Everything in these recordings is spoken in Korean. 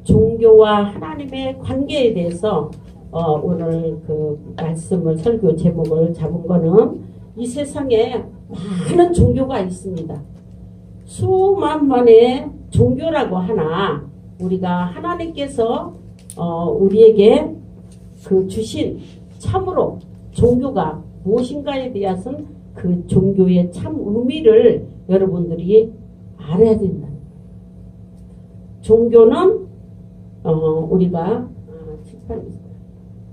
종교와 하나님의 관계에 대해서 오늘 그 말씀을 설교 제목을 잡은 거는 이 세상에 많은 종교가 있습니다. 수만만의 종교라고 하나 우리가 하나님께서 우리에게 그 주신 참으로 종교가 무엇인가에 대해서는 그 종교의 참 의미를 여러분들이 알아야 된다. 종교는 우리가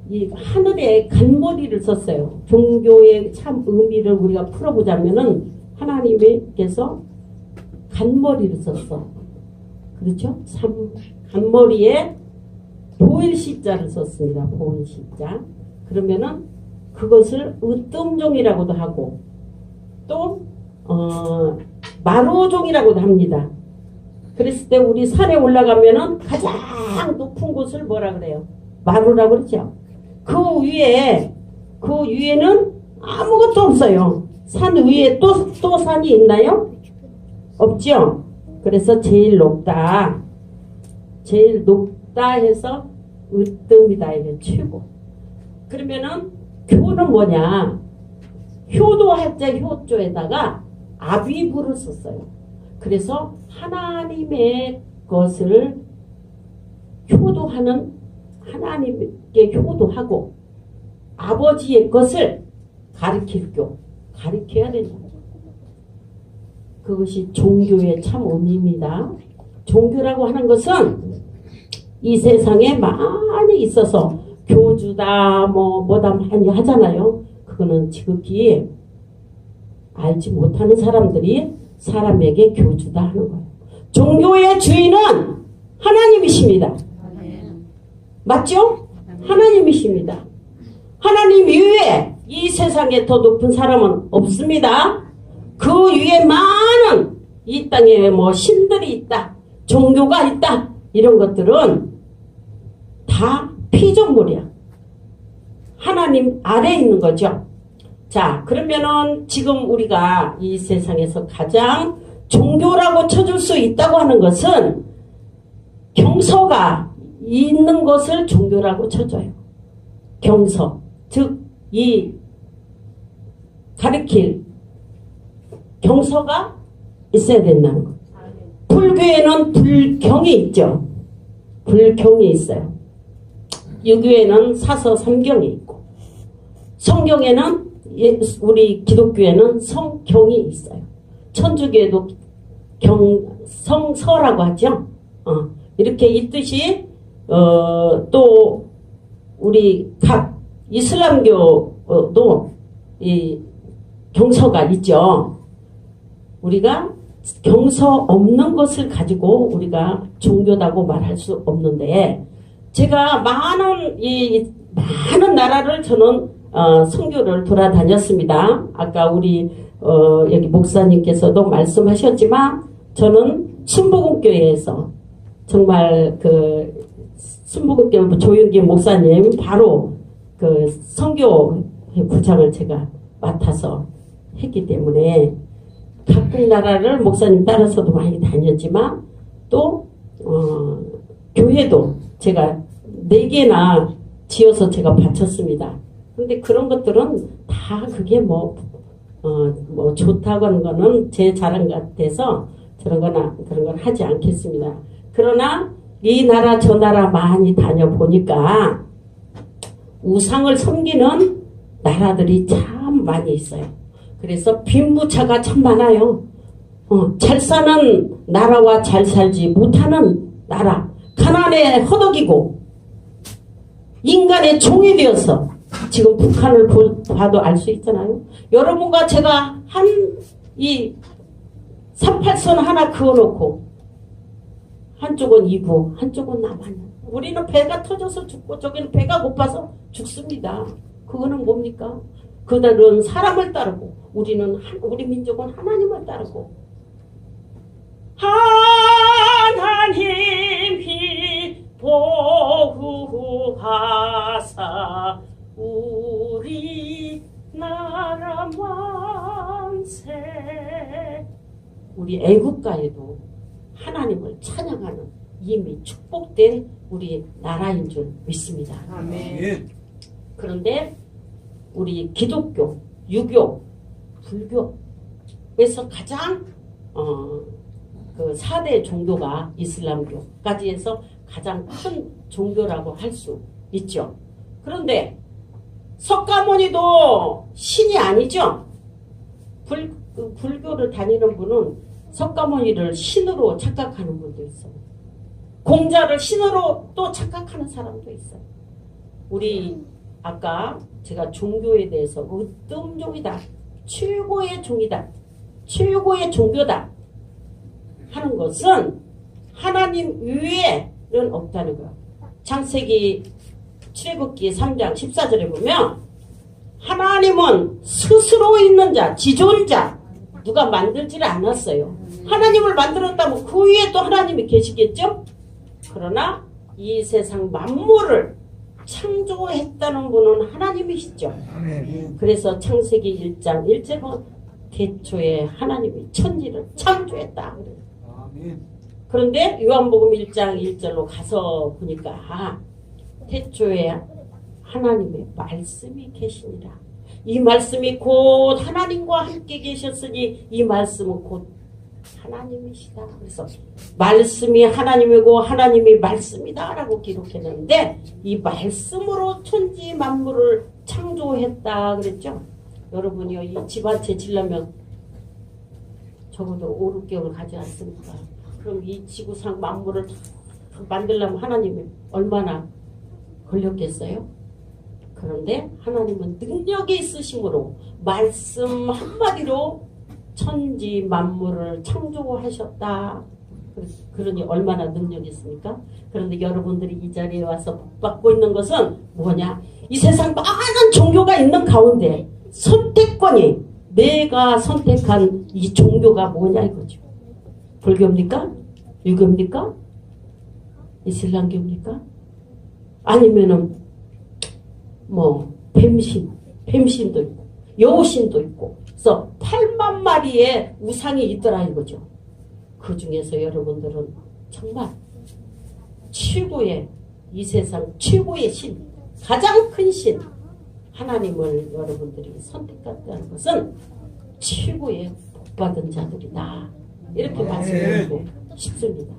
이 하늘에 간머리를 썼어요. 종교의 참 의미를 우리가 풀어보자면은 하나님께서 간머리를 썼어. 그렇죠? 참 간머리에 보일시자를 썼습니다. 보일시자. 그러면은 그것을 으뜸종이라고도 하고 또 마루종이라고도 합니다. 그랬을 때 우리 산에 올라가면은 가장 높은 곳을 뭐라 그래요? 마루라고 그러죠. 그 위에는 아무것도 없어요. 산 위에 또 산이 있나요? 없죠. 그래서 제일 높다 해서 으뜸이다 이게 최고. 그러면은 교는 뭐냐? 효도할 때 효조에다가 아비부를 썼어요. 그래서 하나님의 것을 효도하는 하나님께 효도하고 아버지의 것을 가르쳐야 된다. 그것이 종교의 참 의미입니다. 종교라고 하는 것은 이 세상에 많이 있어서 교주다 뭐다 많이 하잖아요. 그거는 지극히 알지 못하는 사람들이 사람에게 교주다 하는 거예요. 종교의 주인은 하나님이십니다. 맞죠? 하나님이십니다. 하나님 이외에 이 세상에 더 높은 사람은 없습니다. 그 위에 많은 이 땅에 신들이 있다, 종교가 있다, 이런 것들은 다 피조물이야. 하나님 아래에 있는 거죠. 자, 그러면은 지금 우리가 이 세상에서 가장 종교라고 쳐줄 수 있다고 하는 것은 경서가 있는 것을 종교라고 쳐줘요. 경서, 즉 이 가르칠 경서가 있어야 된다는 거. 불교에는 불경이 있죠. 불경이 있어요. 유교에는 사서 삼경이 있고, 성경에는 우리 기독교에는 성경이 있어요. 천주교에도 성서라고 하죠. 이렇게 있듯이 또 우리 각 이슬람교도 이 경서가 있죠. 우리가 경서 없는 것을 가지고 우리가 종교다고 말할 수 없는데, 제가 많은 나라를 저는 선교를 돌아다녔습니다. 아까 우리 여기 목사님께서도 말씀하셨지만 저는 순복음교회에서 정말 그 순복음교회 조윤기 목사님 바로 그 선교 부장을 제가 맡아서 했기 때문에 각국 나라를 목사님 따라서도 많이 다녔지만 또 교회도 제가 4개나 지어서 제가 바쳤습니다. 근데 그런 것들은 다 그게 좋다고 하는 거는 제 자랑 같아서 그런 건 하지 않겠습니다. 그러나 이 나라 저 나라 많이 다녀보니까 우상을 섬기는 나라들이 참 많이 있어요. 그래서 빈부차가 참 많아요. 잘 사는 나라와 잘 살지 못하는 나라, 가난에 허덕이고 인간의 종이 되어서 지금 북한을 봐도 알 수 있잖아요. 여러분과 제가 이 38선 하나 그어놓고 한쪽은 이부, 한쪽은 남한이야. 우리는 배가 터져서 죽고 저기는 배가 고파서 죽습니다. 그거는 뭡니까? 그들은 사람을 따르고 우리 민족은 하나님을 따르고, 하나님이 보호하사 우리 나라 만세. 우리 애국가에도 하나님을 찬양하는 이미 축복된 우리 나라인 줄 믿습니다. 아멘. 그런데 우리 기독교, 유교, 불교에서 가장 그 4대 종교가 이슬람교까지 해서 가장 큰 종교라고 할 수 있죠. 그런데 석가모니도 신이 아니죠. 불교를 다니는 분은 석가모니를 신으로 착각하는 분도 있어요. 공자를 신으로 또 착각하는 사람도 있어요. 우리 아까 제가 종교에 대해서 으뜸종이다, 최고의 종이다, 최고의 종교다 하는 것은 하나님 외에는 없다는 거예요. 창세기 출애굽기 3장 14절에 보면 하나님은 스스로 있는 자, 지존자, 누가 만들지를 않았어요. 하나님을 만들었다면 그 위에 또 하나님이 계시겠죠? 그러나 이 세상 만물을 창조했다는 분은 하나님이시죠. 그래서 창세기 1장 1절은 태초에 하나님이 천지를 창조했다. 그런데 요한복음 1장 1절로 가서 보니까 태초에 하나님의 말씀이 계시니라. 이 말씀이 곧 하나님과 함께 계셨으니 이 말씀은 곧 하나님이시다. 그래서 말씀이 하나님이고 하나님이 말씀이다 라고 기록했는데 이 말씀으로 천지 만물을 창조했다 그랬죠. 여러분이요, 이 집 한 채 지려면 적어도 5, 6개월 가지 않습니까? 그럼 이 지구상 만물을 만들려면 하나님이 얼마나 걸렸겠어요? 그런데 하나님은 능력이 있으심으로 말씀 한마디로 천지 만물을 창조하셨다. 그러니 얼마나 능력이 있습니까? 그런데 여러분들이 이 자리에 와서 복받고 있는 것은 뭐냐? 이 세상 많은 종교가 있는 가운데 선택권이 내가 선택한 이 종교가 뭐냐 이거죠. 불교입니까? 유교입니까? 이슬람교입니까? 아니면은 뭐 뱀신도 있고 여우신도 있고 그래서 8만 마리의 우상이 있더라 이거죠. 그 중에서 여러분들은 정말 최고의 이 세상 최고의 신, 가장 큰 신 하나님을 여러분들이 선택했다는 것은 최고의 복받은 자들이다. 이렇게 말씀드리고 싶습니다.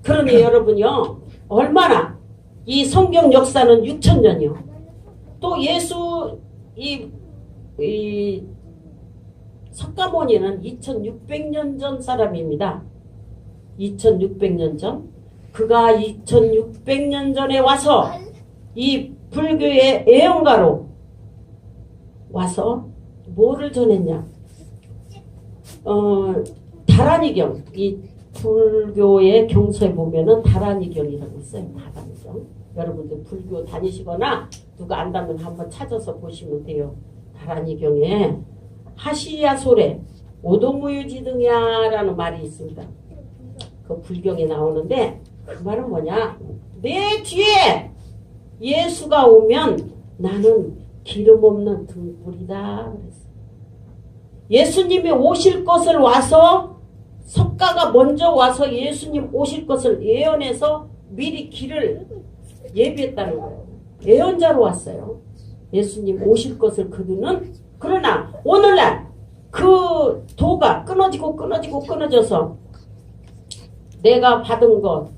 그러니 여러분요, 얼마나 이 성경 역사는 6,000년이요. 또 예수 이 석가모니는 2600년 전 사람입니다. 2600년 전. 그가 2600년 전에 와서 이 불교의 애연가로 와서 뭐를 전했냐. 다란이경. 이 불교의 경서에 보면은 다란이경이라고 있어요. 다란이경. 여러분들 불교 다니시거나 누가 안다면 한번 찾아서 보시면 돼요. 다란이경에 하시야소래 오동무유지등야라는 말이 있습니다. 그 불경에 나오는데 그 말은 뭐냐? 내 뒤에 예수가 오면 나는 기름 없는 등불이다. 그랬어요. 예수님이 오실 것을 와서 석가가 먼저 와서 예수님 오실 것을 예언해서 미리 길을 예비했다는 거예요. 예언자로 왔어요. 예수님 오실 것을 그들은. 그러나 오늘날 그 도가 끊어져서 내가 받은 것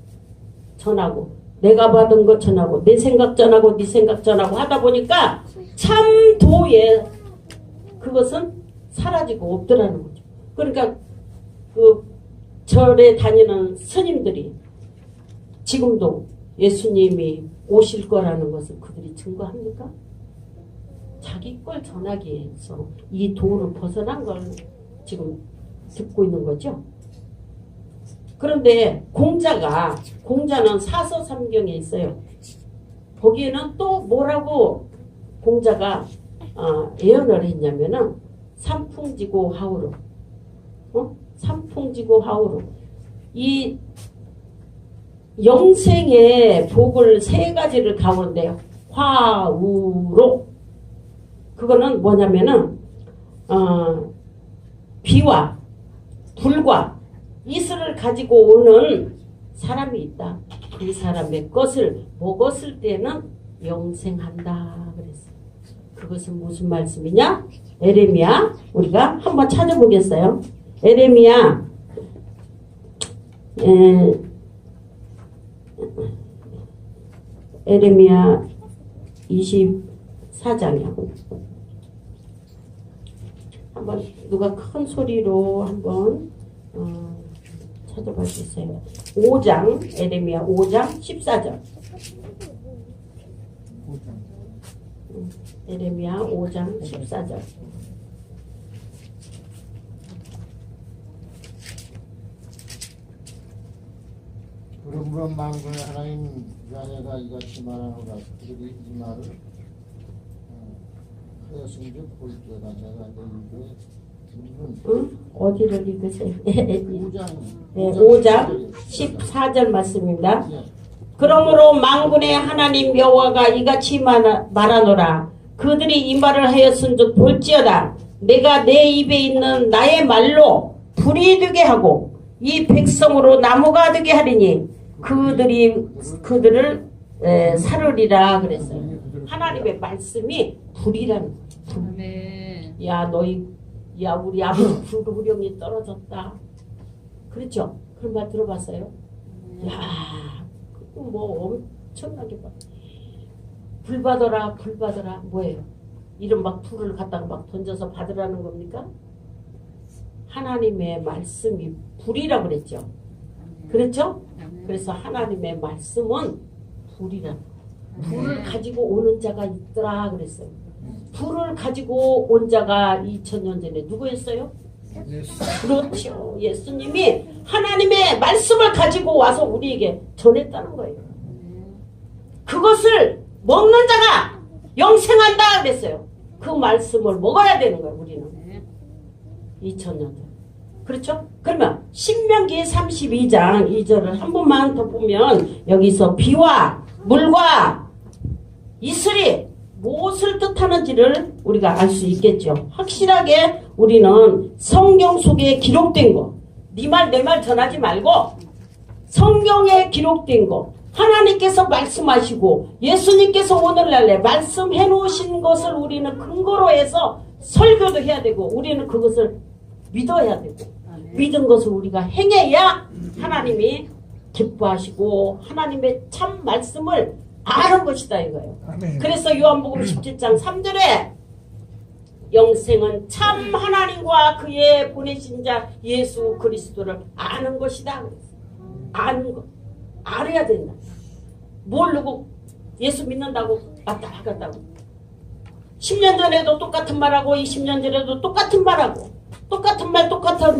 전하고 내가 받은 것 전하고 내 생각 전하고 네 생각 전하고 하다 보니까 참 도의 그것은 사라지고 없더라는 거죠. 그러니까 그 절에 다니는 스님들이 지금도 예수님이 오실 거라는 것을 그들이 증거합니까? 자기 걸 전하기 위해서 이 도를 벗어난 걸 지금 듣고 있는 거죠. 그런데 공자는 사서삼경에 있어요. 거기에는 또 뭐라고 공자가 예언을 했냐면은 삼풍지고 하우로, 삼풍지고 하우로 이 영생의 복을 세 가지를 가운데 화우로 그거는 뭐냐면은 비와 불과 이슬을 가지고 오는 사람이 있다. 그 사람의 것을 먹었을 때는 영생한다 그랬어요. 그것은 무슨 말씀이냐? 에레미야. 우리가 한번 찾아보겠어요. 에레미야 에레미야 24장이야. 한번 누가 큰 소리로 한번 찾아봐 주세요. 5장 에레미야 5장 14절. 에레미야 5장 14절. 그러므로 만군의 하나님 야훼가 이같이 말하노라. 그들이 이 말을 하였음즉 볼지어다. 내가 내 입에 듣는 어디를 읽으세요? 5장 5장 14절 말씀입니다. 그러므로 만군의 하나님 여호와가 이같이 말하노라. 그들이 이 말을 하였은즉 볼지어다. 내가 내 입에 있는 나의 말로 불이 되게 하고 이 백성으로 나무가 되게 하리니 그들을 사르리라 그랬어요. 하나님의 말씀이 불이라는 거예요. 야 너희 야 우리 아버지 불호령이 떨어졌다. 그렇죠? 그런 말 들어봤어요? 야 뭐 엄청나게 봐. 불 받아라 불 받아라 뭐예요? 이런 막 불을 갖다가 막 던져서 받으라는 겁니까? 하나님의 말씀이 불이라고 그랬죠. 그렇죠? 그래서 하나님의 말씀은 불이라는 거예요. 불을 가지고 오는 자가 있더라 그랬어요. 불을 가지고 온 자가 2000년 전에 누구였어요? 그렇죠. 예수님이 하나님의 말씀을 가지고 와서 우리에게 전했다는 거예요. 그것을 먹는 자가 영생한다 그랬어요. 그 말씀을 먹어야 되는 거예요. 우리는 2000년 전. 그렇죠? 그러면 신명기 32장 2절을 한 번만 더 보면 여기서 비와 물과 이슬이 무엇을 뜻하는지를 우리가 알 수 있겠죠. 확실하게 우리는 성경 속에 기록된 거, 네 말 내 말 전하지 말고 성경에 기록된 거, 하나님께서 말씀하시고 예수님께서 오늘날에 말씀해 놓으신 것을 우리는 근거로 해서 설교도 해야 되고 우리는 그것을 믿어야 되고 믿은 것을 우리가 행해야 하나님이 기뻐하시고 하나님의 참 말씀을 아는 것이다 이거예요. 아멘. 그래서 요한복음 17장 3절에 영생은 참 하나님과 그의 보내신 자 예수 그리스도를 아는 것이다. 아는 것. 알아야 된다. 모르고 예수 믿는다고 왔다 갔다고 10년 전에도 똑같은 말하고 20년 전에도 똑같은 말하고 똑같은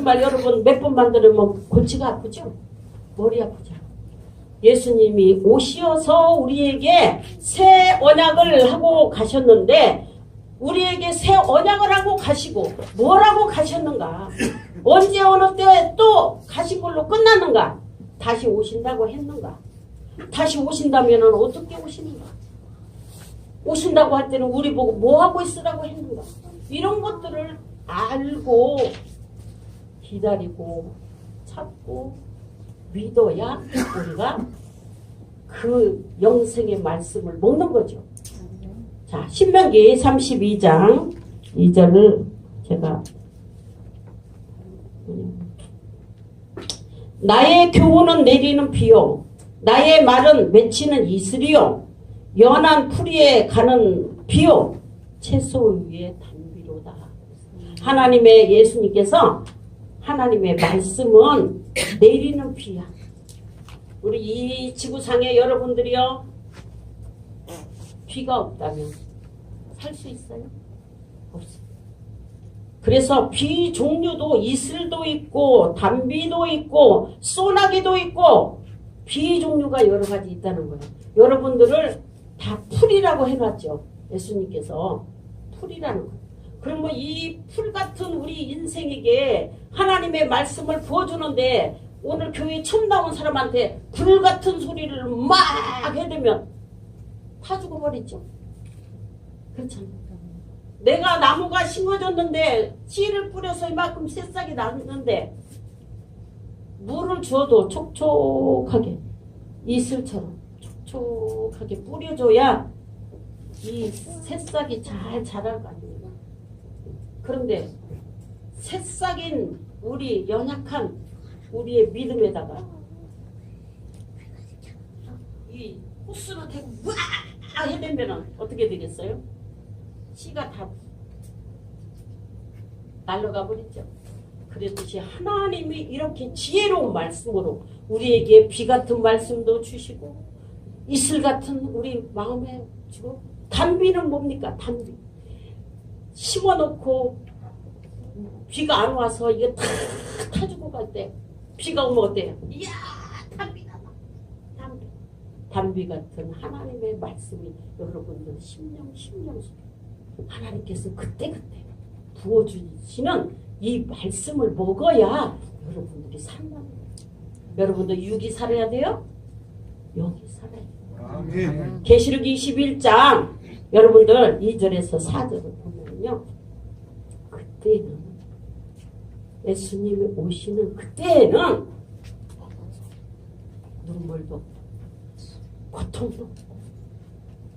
말 여러분 몇 번만 들으면 골치가 아프죠? 머리 아프죠? 예수님이 오셔서 우리에게 새 언약을 하고 가셨는데 우리에게 새 언약을 하고 가시고 뭐라고 가셨는가? 언제 어느 때 또 가신 걸로 끝났는가? 다시 오신다고 했는가? 다시 오신다면 어떻게 오시는가? 오신다고 할 때는 우리 보고 뭐 하고 있으라고 했는가? 이런 것들을 알고 기다리고 찾고 믿어야 우리가 그 영생의 말씀을 먹는 거죠. 자, 신명기 32장 2절을 제가 나의 교훈은 내리는 비요 나의 말은 맺히는 이슬이요 연한 풀이에 가는 비요 채소 위에 담비로다. 하나님의 예수님께서 하나님의 말씀은 내리는 비야. 우리 이 지구상에 여러분들이요 비가 없다면 살 수 있어요? 없어요. 그래서 비 종류도 이슬도 있고 담비도 있고 소나기도 있고 비 종류가 여러 가지 있다는 거예요. 여러분들을 다 풀이라고 해놨죠. 예수님께서 풀이라는 거예요. 그러면 이 풀 같은 우리 인생에게 하나님의 말씀을 부어주는데 오늘 교회 처음 나온 사람한테 불 같은 소리를 막 해대면 다 죽어버리죠. 그렇잖아요. 내가 나무가 심어졌는데 씨를 뿌려서 이만큼 새싹이 났는데 물을 주어도 촉촉하게 이슬처럼 촉촉하게 뿌려줘야 이 새싹이 잘 자랄 거 아닙니까? 그런데 새싹인 우리 연약한 우리의 믿음에다가 이 호스로 대고 으아 해대면 어떻게 되겠어요? 씨가 다 날아가 버리죠. 그랬듯이 하나님이 이렇게 지혜로운 말씀으로 우리에게 비 같은 말씀도 주시고 이슬 같은 우리 마음에 주고 단비는 뭡니까? 단비. 심어놓고 비가 안 와서 이게 다 타주고 갈 때 비가 오면 어때요? 이야 단비가 나. 단비. 단비 같은 하나님의 말씀이 여러분들 심령 속에 하나님께서 그때그때 부어주시는 이 말씀을 먹어야 여러분들이 산다는 거예요. 여러분들 육이 살아야 돼요? 영이 살아야 돼요. 아멘. 계시록 21장 여러분들 2절에서 4절을 보면요. 그때는 예수님이 오시는 그때는 눈물도 없고 고통도 없고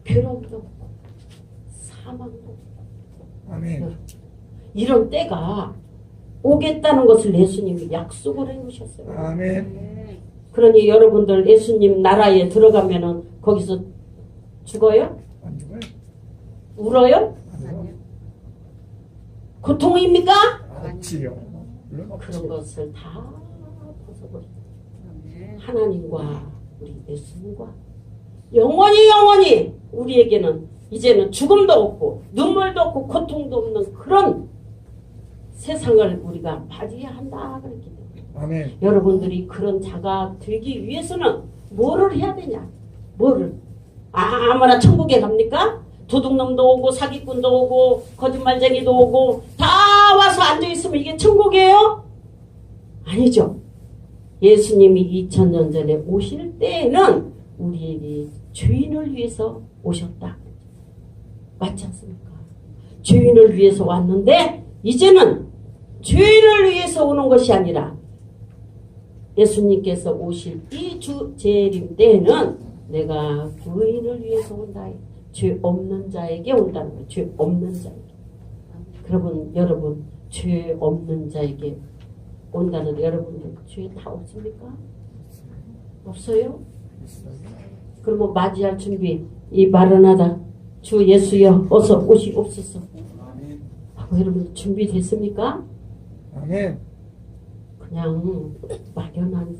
괴로움도 없고 사망도 없고 아멘. 이런 때가 오겠다는 것을 예수님이 약속을 해놓으셨어요. 아멘. 그러니 여러분들 예수님 나라에 들어가면은 거기서 죽어요? 안 죽어요? 울어요? 안 죽어요? 고통입니까? 없지요. 물론 그런 없지요. 것을 다 벗어버리고 하나님과 우리 예수님과 영원히 우리에게는 이제는 죽음도 없고 눈물도 없고 고통도 없는 그런 세상을 우리가 맞이해야 한다 그랬기 때문에 아멘. 여러분들이 그런 자가 되기 위해서는 뭐를 해야 되냐? 뭐를? 아무나 천국에 갑니까? 도둑놈도 오고 사기꾼도 오고 거짓말쟁이도 오고 다 와서 앉아있으면 이게 천국이에요? 아니죠. 예수님이 2000년 전에 오실 때에는 우리에게 죄인을 위해서 오셨다. 맞지 않습니까? 죄인을 위해서 왔는데 이제는 죄인을 위해서 오는 것이 아니라 예수님께서 오실 이 주 재림 때에는 내가 의인을 위해서 온다. 죄 없는 자에게 온다는 거예요. 죄 없는 자에게. 여러분 죄 없는 자에게 온다는 여러분들 죄 다 없습니까? 없어요? 그러면 맞이할 준비 이 마라나다 주 예수여 어서 오시옵소서 하고 여러분 준비됐습니까? 아멘. 그냥 막연한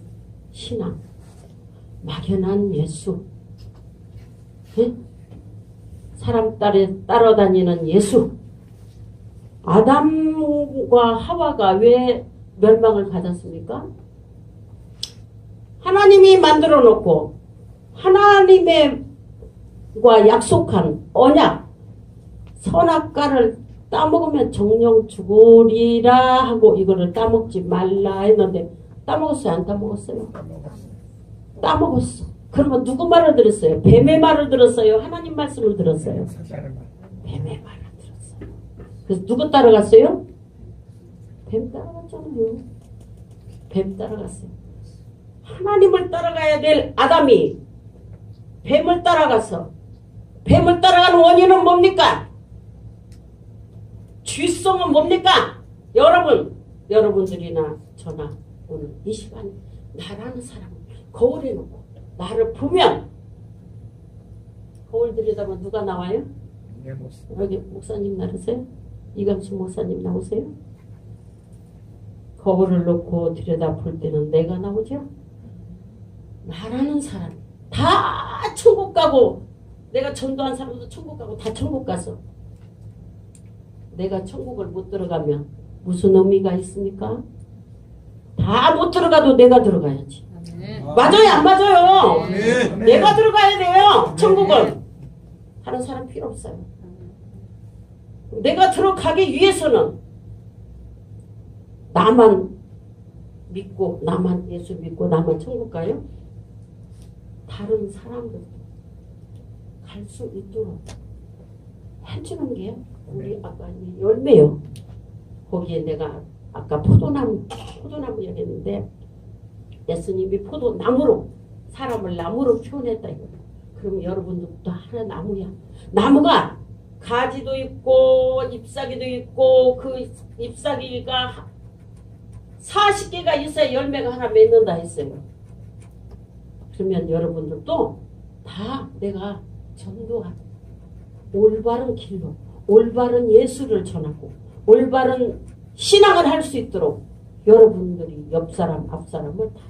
신앙 막연한 예수 예? 사람 따라다니는 예수 아담과 하와가 왜 멸망을 받았습니까? 하나님이 만들어 놓고 하나님과 약속한 언약 선악과를 따먹으면 정령 죽으리라 하고 이거를 따먹지 말라 했는데 따먹었어요? 안 따먹었어요? 따먹었어. 그러면 누구 말을 들었어요? 뱀의 말을 들었어요? 하나님 말씀을 들었어요? 사자의 말. 뱀의 말을 들었어요. 그래서 누구 따라갔어요? 뱀 따라갔잖아요. 뱀 따라갔어요. 하나님을 따라가야 될 아담이 뱀을 따라가서 뱀을 따라가는 원인은 뭡니까? 죄성은 뭡니까? 여러분들이나 저나 오늘 이 시간에 나라는 사람을 거울에 놓고 나를 보면 거울 들여다보면 누가 나와요? 내 모습. 여기 목사님 나르세요? 이감수 목사님 나오세요? 거울을 놓고 들여다볼 때는 내가 나오죠? 나라는 사람 다 천국 가고 내가 전도한 사람도 천국 가고 다 천국 가서 내가 천국을 못 들어가면 무슨 의미가 있습니까? 다 못 들어가도 내가 들어가야지. 맞아요 안 맞아요? 아멘. 내가 들어가야 돼요. 천국을. 다른 사람 필요 없어요. 내가 들어가기 위해서는 나만 믿고 나만 예수 믿고 나만 천국 가요? 다른 사람들 갈 수 있도록 해주는 게 우리 아까 이 열매요. 거기에 내가 아까 포도나무 얘기했는데 예수님이 포도나무로 사람을 나무로 표현했다 이거예요. 그럼 여러분들도 하나 나무야. 나무가 가지도 있고 잎사귀도 있고 그 잎사귀가 40개가 있어야 열매가 하나 맺는다 했어요. 그러면 여러분들도 다 내가 전도하는 올바른 길로 올바른 예수를 전하고 올바른 신앙을 할 수 있도록 여러분들이 옆사람 앞사람을 다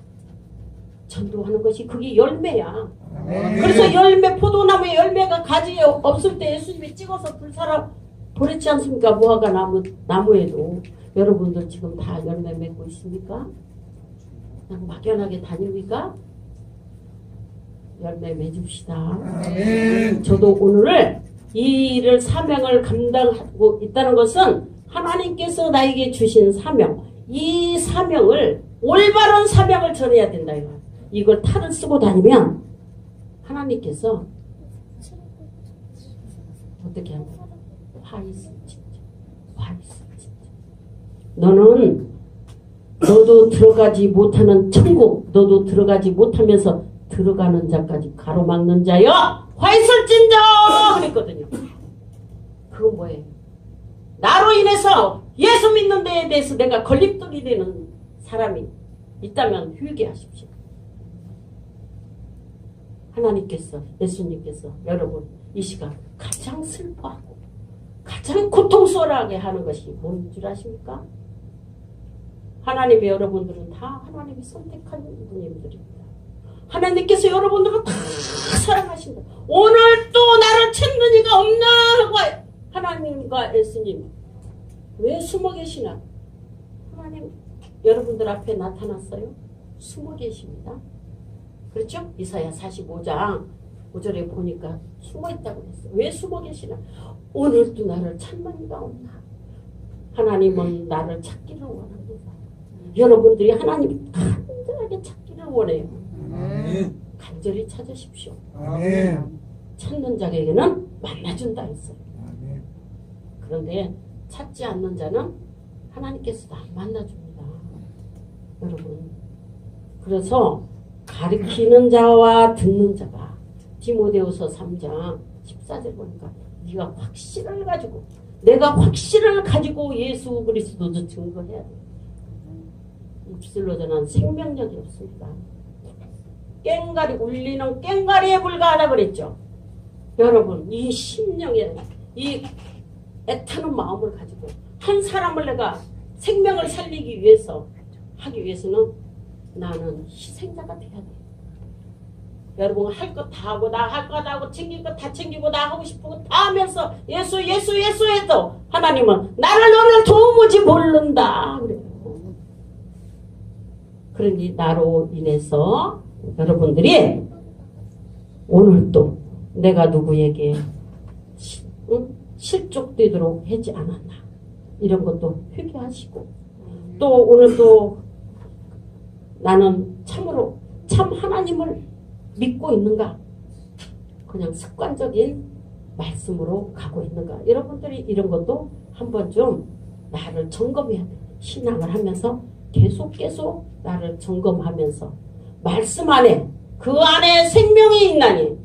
전도하는 것이 그게 열매야. 그래서 열매 포도나무에 열매가 가지에 없을 때 예수님이 찍어서 불사라 보냈지 않습니까? 무화과 나무에도 여러분들 지금 다 열매 맺고 있습니까? 그냥 막연하게 다닙니까? 열매 맺읍시다. 저도 오늘 이 일을 사명을 감당하고 있다는 것은 하나님께서 나에게 주신 사명, 이 사명을 올바른 사명을 전해야 된다 이거. 이걸 탈을 쓰고 다니면 하나님께서 어떻게 하냐? 화 있어 진짜. 화 있어 진짜. 너도 들어가지 못하는 천국, 너도 들어가지 못하면서 들어가는 자까지 가로막는 자여 화 있을진저 그랬거든요. 그건 뭐예요? 나로 인해서 예수 믿는 데에 대해서 내가 걸림돌이 되는 사람이 있다면 회개하십시오. 하나님께서 예수님께서 여러분 이 시간 가장 슬퍼하고 가장 고통스러워하게 하는 것이 뭔 줄 아십니까? 하나님의 여러분들은 다 하나님이 선택한 분들입니다. 하나님께서 여러분들을 다 사랑하신다. 오늘 또 나를 찾는 이가 없나 하고 하나님과 예수님 왜 숨어 계시나? 하나님 여러분들 앞에 나타났어요. 숨어 계십니다. 그렇죠? 이사야 45장 5절에 보니까 숨어 있다고 했어요. 왜 숨어 계시나? 오늘도 나를 찾는 이가 없나? 하나님은 나를 찾기를 원합니다. 여러분들이 하나님 간절하게 찾기를 원해요. 간절히 찾으십시오. 찾는 자에게는 만나준다 했어요. 그런데 찾지 않는 자는 하나님께서도 안 만나줍니다. 여러분 그래서 가르치는 자와 듣는 자가 디모데후서 3장 14절 보니까 네가 확신을 가지고 내가 확신을 가지고 예수 그리스도도 증거해야 돼. 입술로 전한 생명력이 없습니다. 깽가리 울리는 깽가리에 불과하다 그랬죠. 여러분 이 심령에 이 애타는 마음을 가지고 한 사람을 내가 생명을 살리기 위해서 하기 위해서는 나는 희생자가 돼야 돼. 여러분 할 것 다 하고 나 할 것 다 하고 챙길 것 다 챙기고 나 하고 싶은 거 다 하면서 예수 해도 하나님은 나를 너를 도무지 모른다 그래요. 그러니 나로 인해서 여러분들이 오늘도 내가 누구에게 실족되도록 하지 않았나 이런 것도 회개하시고 또 오늘도 나는 참으로 참 하나님을 믿고 있는가 그냥 습관적인 말씀으로 가고 있는가 여러분들이 이런 것도 한번 좀 나를 점검해야 돼. 신앙을 하면서 계속 나를 점검하면서 말씀 안에 그 안에 생명이 있나니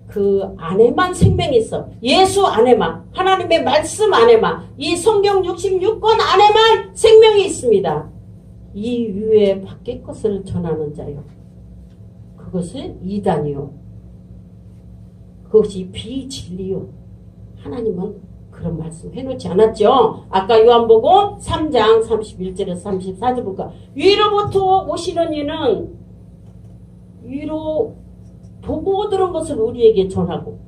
그 안에만 생명이 있어. 예수 안에만 하나님의 말씀 안에만 이 성경 66권 안에만 생명이 있습니다. 이 위에 밖의 것을 전하는 자요. 그것은 이단이요. 그것이 비진리요. 하나님은 그런 말씀 해놓지 않았죠. 아까 요한복음 3장 31절에서 34절 보니까 위로부터 오시는 이는 위로 보고 들은 것을 우리에게 전하고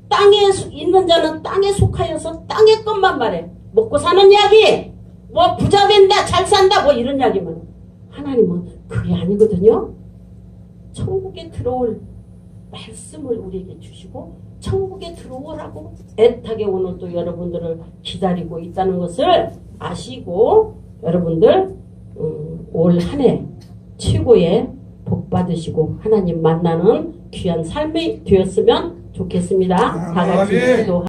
땅에 있는 자는 땅에 속하여서 땅의 것만 말해. 먹고 사는 이야기 뭐 부자 된다 잘 산다 뭐 이런 이야기만. 하나님은 그게 아니거든요. 천국에 들어올 말씀을 우리에게 주시고 천국에 들어오라고 애타게 오늘도 여러분들을 기다리고 있다는 것을 아시고 여러분들 올 한 해 최고의 복 받으시고 하나님 만나는 귀한 삶이 되었으면 좋겠습니다. 다 같이 기도